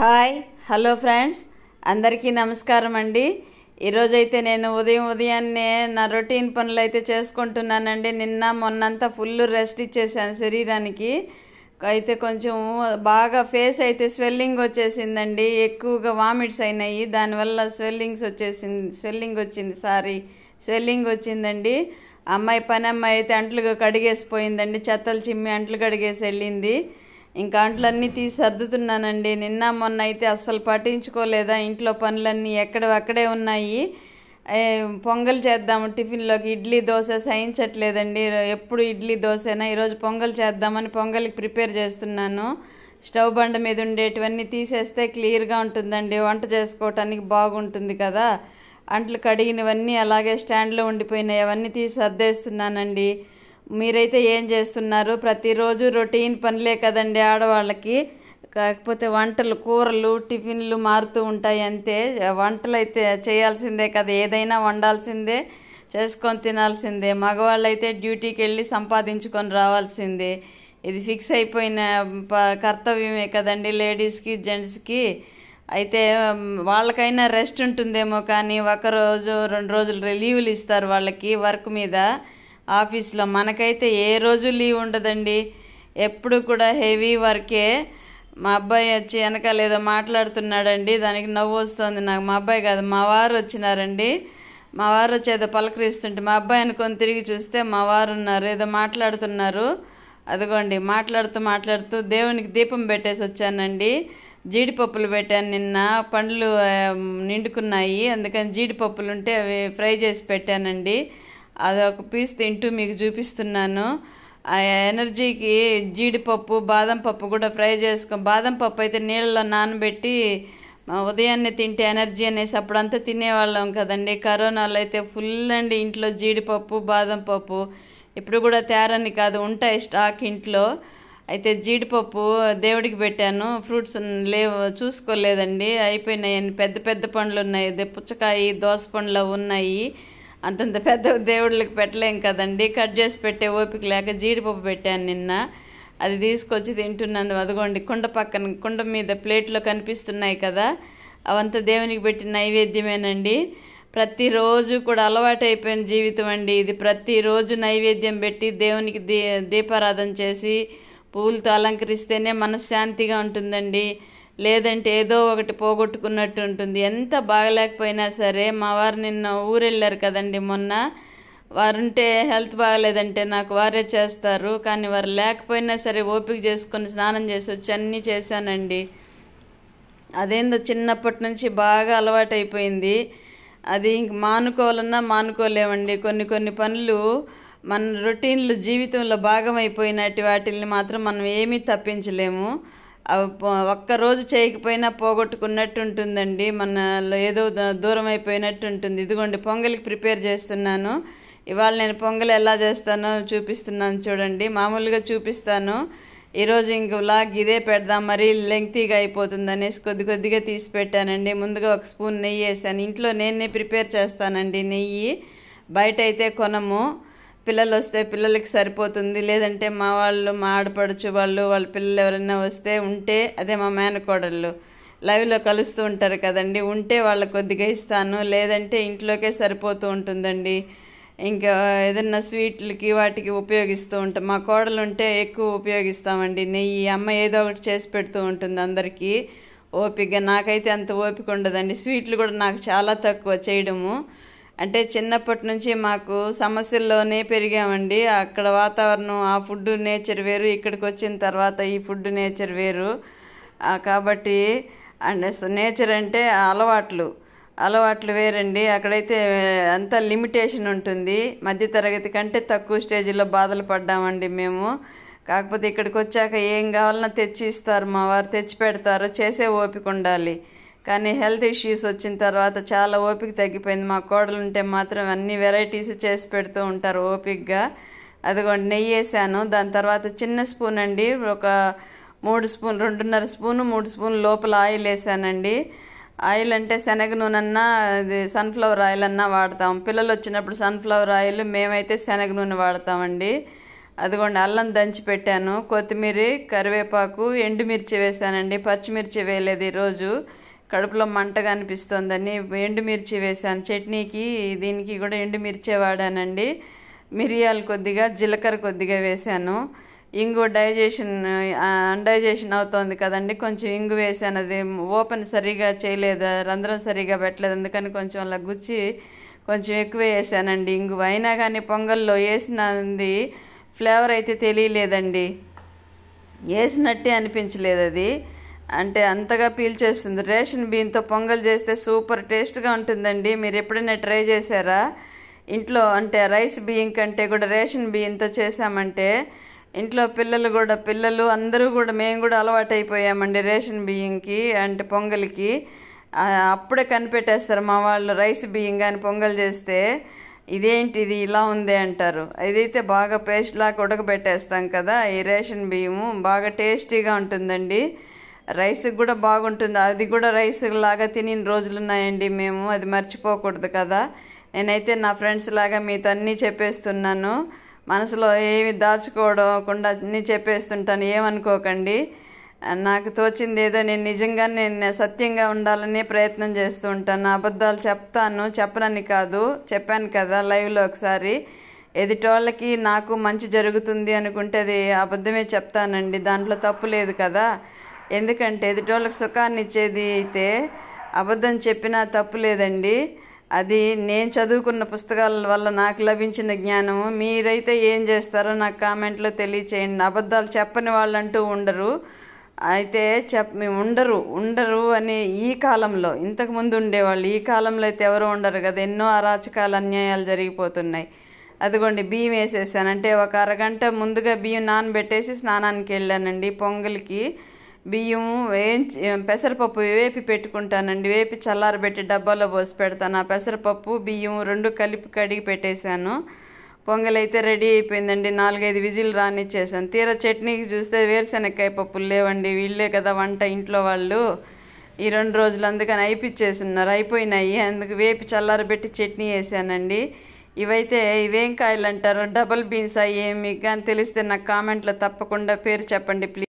Hi hello friends, అందరికీ నమస్కారం అండి. ఈరోజైతే నేను ఉదయాన్నే నా రొటీన్ పనులు అయితే చేసుకుంటున్నానండి. నిన్న మొన్నంతా ఫుల్ రెస్ట్ ఇచ్చేసాను శరీరానికి. అయితే కొంచెం బాగా ఫేస్ అయితే స్వెల్లింగ్ వచ్చేసిందండి, ఎక్కువగా వామిట్స్ అయినాయి. దానివల్ల స్వెల్లింగ్ వచ్చిందండి. అమ్మాయి అయితే అంట్లు కడిగేసిపోయిందండి, చెత్తలు చిమ్మి అంట్లు కడిగేసి వెళ్ళింది. ఇంకా అంట్లన్నీ తీసి సర్దుతున్నానండి. నిన్న మొన్న అయితే అస్సలు పట్టించుకోలేదా, ఇంట్లో పనులన్నీ అక్కడే ఉన్నాయి. పొంగల్ చేద్దాము టిఫిన్లోకి, ఇడ్లీ దోశ సహించట్లేదండి. ఎప్పుడు ఇడ్లీ దోశనా, ఈరోజు పొంగల్ చేద్దామని పొంగల్కి ప్రిపేర్ చేస్తున్నాను. స్టవ్ బండ మీద ఉండేటివన్నీ తీసేస్తే క్లియర్గా ఉంటుందండి, వంట చేసుకోవటానికి బాగుంటుంది కదా. అంట్లు కడిగినవన్నీ అలాగే స్టాండ్లో ఉండిపోయినాయి, అవన్నీ తీసి సర్దేస్తున్నానండి. మీరైతే ఏం చేస్తున్నారు? ప్రతిరోజు రొటీన్ పనులే కదండి ఆడవాళ్ళకి. కాకపోతే వంటలు, కూరలు, టిఫిన్లు మారుతూ ఉంటాయి అంతే. వంటలు అయితే చేయాల్సిందే కదా, ఏదైనా వండాల్సిందే, చేసుకొని తినాల్సిందే. మగవాళ్ళు అయితే డ్యూటీకి వెళ్ళి సంపాదించుకొని రావాల్సిందే. ఇది ఫిక్స్ అయిపోయిన కర్తవ్యమే కదండి లేడీస్కి, జెంట్స్కి. అయితే వాళ్ళకైనా రెస్ట్ ఉంటుందేమో, కానీ ఒకరోజు 2 రోజులు లీవులు ఇస్తారు వాళ్ళకి వర్క్ మీద, ఆఫీస్లో. మనకైతే ఏ రోజు లీవ్ ఉండదండి, ఎప్పుడు కూడా హెవీ వర్కే. మా అబ్బాయి వచ్చి వెనకాల ఏదో మాట్లాడుతున్నాడండి, దానికి నవ్వు వస్తుంది నాకు. మా అబ్బాయి కాదు, మా వారు వచ్చినారండి. మా వారు వచ్చి ఏదో పలకరిస్తుంటే మా అబ్బాయి అనుకొని తిరిగి చూస్తే మా వారు ఉన్నారు, ఏదో మాట్లాడుతున్నారు. అదిగోండి, మాట్లాడుతూ దేవునికి దీపం పెట్టేసి వచ్చానండి. జీడిపప్పులు పెట్టాను నిన్న, పండ్లు నిండుకున్నాయి, అందుకని జీడిపప్పులు ఉంటే అవి ఫ్రై చేసి పెట్టానండి. అదొక పీస్ తింటూ మీకు చూపిస్తున్నాను. ఆ ఎనర్జీకి జీడిపప్పు, బాదం పప్పు కూడా ఫ్రై బాదం పప్పు అయితే నీళ్ళలో నానబెట్టి ఉదయాన్నే తింటే ఎనర్జీ అనేసి అప్పుడంతా తినేవాళ్ళం కదండి. కరోనాలో అయితే ఫుల్ అండి ఇంట్లో జీడిపప్పు, బాదం పప్పు. ఇప్పుడు కూడా తేరని కాదు, ఉంటాయి స్టాక్ ఇంట్లో. అయితే జీడిపప్పు దేవుడికి పెట్టాను. ఫ్రూట్స్ లేవు, చూసుకోలేదండి, అయిపోయినాయని. పెద్ద పండ్లు ఉన్నాయి, పుచ్చకాయ, దోస పండ్లు ఉన్నాయి. అంతంత పెద్ద దేవుళ్ళకి పెట్టలేం కదండి, కట్ చేసి పెట్టే ఓపిక లేక జీడిపప్పు పెట్టాను నిన్న. అది తీసుకొచ్చి తింటున్నాను. అదిగోండి, కుండ మీద ప్లేట్లో కనిపిస్తున్నాయి కదా, అవంతా దేవునికి పెట్టిన నైవేద్యమేనండి. ప్రతిరోజు కూడా అలవాటైపోయిన జీవితం అండి ఇది. ప్రతిరోజు నైవేద్యం పెట్టి దేవునికి దీపారాధన చేసి పువ్వులతో అలంకరిస్తేనే మనశ్శాంతిగా ఉంటుందండి. లేదంటే ఏదో ఒకటి పోగొట్టుకున్నట్టు ఉంటుంది. ఎంత బాగలేకపోయినా సరే, మా వారు నిన్న ఊరెళ్ళారు కదండి మొన్న. వారుంటే హెల్త్ బాగలేదంటే నాకు వారే చేస్తారు, కానీ వారు లేకపోయినా సరే ఓపిక చేసుకొని స్నానం చేసి వచ్చి అన్నీ చేశానండి. అదేందో చిన్నప్పటి నుంచి బాగా అలవాటైపోయింది. అది ఇంక మానుకోవాలన్నా మానుకోలేమండి. కొన్ని పనులు మన రొటీన్లు జీవితంలో భాగమైపోయినట్టు వాటిల్ని మాత్రం మనం ఏమీ తప్పించలేము. ఒక్కరోజు చేయకపోయినా పోగొట్టుకున్నట్టు ఉంటుందండి, మనలో ఏదో దూరం అయిపోయినట్టు ఉంటుంది. ఇదిగోండి, పొంగల్కి ప్రిపేర్ చేస్తున్నాను. ఇవాళ నేను పొంగల్ ఎలా చేస్తానో చూపిస్తున్నాను చూడండి. మామూలుగా చూపిస్తాను, ఈరోజు ఇంక వ్లాగ్ ఇదే పెడదాం, మరీ లెంగ్తీగా అయిపోతుంది అనేసి కొద్దిగా తీసి పెట్టానండి. ముందుగా 1 స్పూన్ నెయ్యి వేసాను. ఇంట్లో నేనే ప్రిపేర్ చేస్తానండి నెయ్యి, బయట అయితే కొనము. పిల్లలు వస్తే పిల్లలకి సరిపోతుంది, లేదంటే మా ఆడపడుచు వాళ్ళ పిల్లలు ఎవరైనా ఉంటే అదే మా మేనకోడళ్ళు లైవ్లో కలుస్తూ ఉంటారు కదండి, ఉంటే వాళ్ళకి కొద్దిగా ఇస్తాను, లేదంటే ఇంట్లోకే సరిపోతూ ఉంటుందండి. ఇంకా ఏదన్నా స్వీట్లకి వాటికి ఉపయోగిస్తూ ఉంటాం. మా కోడలు ఉంటే ఎక్కువ ఉపయోగిస్తామండి నెయ్యి. అమ్మ ఏదో ఒకటి చేసి పెడుతూ ఉంటుంది అందరికీ ఓపిక. నాకైతే అంత ఓపిక ఉండదండి. స్వీట్లు కూడా నాకు చాలా తక్కువ చేయడము. అంటే చిన్నప్పటి నుంచి మాకు సమస్యల్లోనే పెరిగామండి. అక్కడ వాతావరణం, ఆ ఫుడ్ నేచర్ వేరు, ఇక్కడికి వచ్చిన తర్వాత ఈ ఫుడ్ నేచర్ వేరు. కాబట్టి అండ్ నేచర్ అంటే అలవాట్లు వేరండి. అక్కడైతే అంత లిమిటేషన్ ఉంటుంది. మధ్యతరగతి కంటే తక్కువ స్టేజ్లో బాధలు పడ్డామండి మేము. కాకపోతే ఇక్కడికి వచ్చాక ఏం కావాలన్నా తెచ్చి ఇస్తారు, మా వారు తెచ్చి పెడతారు, చేసే ఓపిక ఉండాలి. కానీ హెల్త్ ఇష్యూస్ వచ్చిన తర్వాత చాలా ఓపిక తగ్గిపోయింది. మా కోడలు ఉంటే మాత్రం అన్ని వెరైటీస్ చేసి పెడుతూ ఉంటారు ఓపికగా. అదిగోండి, నెయ్యి వేసాను. దాని తర్వాత చిన్న స్పూన్ అండి, ఒక 3 స్పూన్, 2.5 స్పూను 3 స్పూన్ లోపల ఆయిల్ వేసానండి. ఆయిల్ అంటే శనగ నూనె అన్నా, అది సన్ఫ్లవర్ ఆయిల్ అన్నా వాడతాం. పిల్లలు వచ్చినప్పుడు సన్ఫ్లవర్ ఆయిల్, మేమైతే శనగ నూనె వాడతామండి. అదిగోండి అల్లం దంచి పెట్టాను, కొత్తిమీర, కరివేపాకు, ఎండుమిర్చి వేసానండి. పచ్చిమిర్చి వేయలేదు ఈరోజు, కడుపులో మంటగా అనిపిస్తోందని ఎండుమిర్చి వేసాను. చట్నీకి దీనికి కూడా ఎండుమిర్చే వాడానండి. మిరియాలు కొద్దిగా, జీలకర్ర కొద్దిగా వేసాను. ఇంగు అన్డైజేషన్ అవుతోంది కదండి, కొంచెం ఇంగు వేసాను. అది ఓపెన్ సరిగా చేయలేదు, రంధ్రం సరిగా పెట్టలేదు, అందుకని కొంచెం అలా గుచ్చి కొంచెం ఎక్కువ వేసానండి ఇంగు. అయినా కానీ పొంగల్లో వేసినది ఫ్లేవర్ అయితే తెలియలేదండి, వేసినట్టే అనిపించలేదు. అది అంటే అంతగా పీల్చేస్తుంది. రేషన్ బియ్యంతో పొంగల్ చేస్తే సూపర్ టేస్ట్గా ఉంటుందండి. మీరు ఎప్పుడైనా ట్రై చేశారా ఇంట్లో? అంటే రైస్ బియ్యం కంటే కూడా రేషన్ బియ్యంతో చేసామంటే ఇంట్లో పిల్లలు అందరూ కూడా, మేము కూడా అలవాటు అయిపోయామండి రేషన్ బియ్యంకి, అంటే పొంగల్కి. అప్పుడే కనిపెట్టేస్తారు మా వాళ్ళు. రైస్ బియ్యం కానీ పొంగల్ చేస్తే ఇదేంటి ఇది ఇలా ఉంది అంటారు. ఇదైతే బాగా పేస్ట్ లాగా ఉడకబెట్టేస్తాం కదా, ఈ రేషన్ బియ్యము బాగా టేస్టీగా ఉంటుందండి. రైస్కి కూడా బాగుంటుంది. అది కూడా రైస్ లాగా తినిన రోజులు ఉన్నాయండి మేము, అది మర్చిపోకూడదు కదా. నేనైతే నా ఫ్రెండ్స్ లాగా మీతో అన్నీ చెప్పేస్తున్నాను, మనసులో ఏమి దాచుకోవకుండా అన్నీ చెప్పేస్తుంటాను, ఏమనుకోకండి. నాకు తోచింది ఏదో నేను సత్యంగా ఉండాలనే ప్రయత్నం చేస్తూ ఉంటాను. అబద్ధాలు చెప్తాను, చెప్పనని కాదు, చెప్పాను కదా లైవ్లో ఒకసారి. ఎదుటోళ్ళకి నాకు మంచి జరుగుతుంది అనుకుంటే అది అబద్ధమే చెప్తానండి, దాంట్లో తప్పు లేదు కదా. ఎందుకంటే ఎదుటోళ్ళకి సుఖాన్ని ఇచ్చేది అయితే అబద్ధం చెప్పినా తప్పు లేదండి. అది నేను చదువుకున్న పుస్తకాల వల్ల నాకు లభించిన జ్ఞానము. మీరైతే ఏం చేస్తారో నాకు కామెంట్లో తెలియచేయండి. అబద్ధాలు చెప్పని వాళ్ళంటూ ఉండరు, అయితే ఉండరు అని ఈ కాలంలో. ఇంతకుముందు ఉండేవాళ్ళు, ఈ కాలంలో అయితే ఎవరు ఉండరు కదా. ఎన్నో అరాచకాలు, అన్యాయాలు జరిగిపోతున్నాయి. అదిగోండి బియ్యం వేసేసాను, అంటే ఒక అరగంట ముందుగా బియ్యం నానబెట్టేసి స్నానానికి వెళ్ళానండి. పొంగల్కి బియ్యము పెసరపప్పు వేపి పెట్టుకుంటానండి, వేపి చల్లారబెట్టి డబ్బాలో పోసి పెడతాను. ఆ పెసరపప్పు బియ్యం రెండు కలిపి కడిగి పెట్టేశాను. పొంగల్ అయితే రెడీ అయిపోయిందండి. 4-5 విజిల్ రానిచ్చేసాను. తీరా చట్నీకి చూస్తే వేరుశనక్కాయ పప్పులు లేవండి. వీళ్ళే కదా వంట ఇంట్లో వాళ్ళు, ఈ 2 రోజులు అందుకని అయిపోయినాయి. అందుకు వేపి చల్లారబెట్టి చట్నీ వేసానండి. ఇవైతే ఇవేం కాయలు అంటారు, డబల్ బీన్స్ అయ్యే, మీకు కానీ తెలిస్తే నాకు కామెంట్లో తప్పకుండా పేరు చెప్పండి ప్లీజ్.